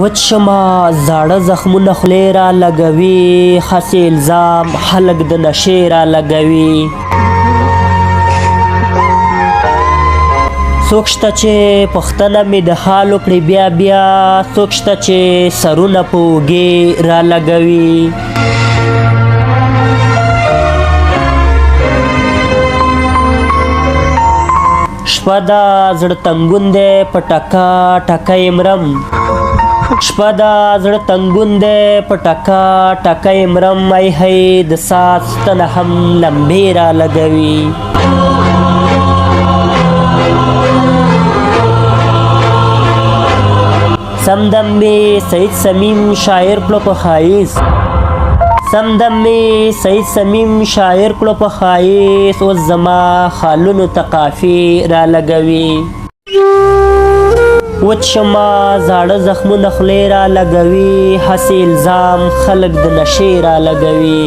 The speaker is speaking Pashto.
وچ شمه زاړه زخمونه خولې را لګوي، هسې الزام خلک د نشې را لګوي. څوک شته چې پوښتنه مې د حال وکړي بیا بیا، څوک شته چې سرونه په اوږې را لګوي. شپه ده زړه تنګون دی په ټکا ټکه یې مرم، شپه ده زړه تنګون دی په ټکا ټکه یې مرم. ای هی د ساعت ستنه هم لمبې را لګوي. سمدم می سعید سمیم شاعر کړو په ښایست، سمدم می سعید سمیم شاعر کړو په ښایست. اوس زما خالونو ته قافیې را لګوي. وچ شمه زاړه زخمونه خولې را لګوي، هسې الزام خلک د نشې را لګوي.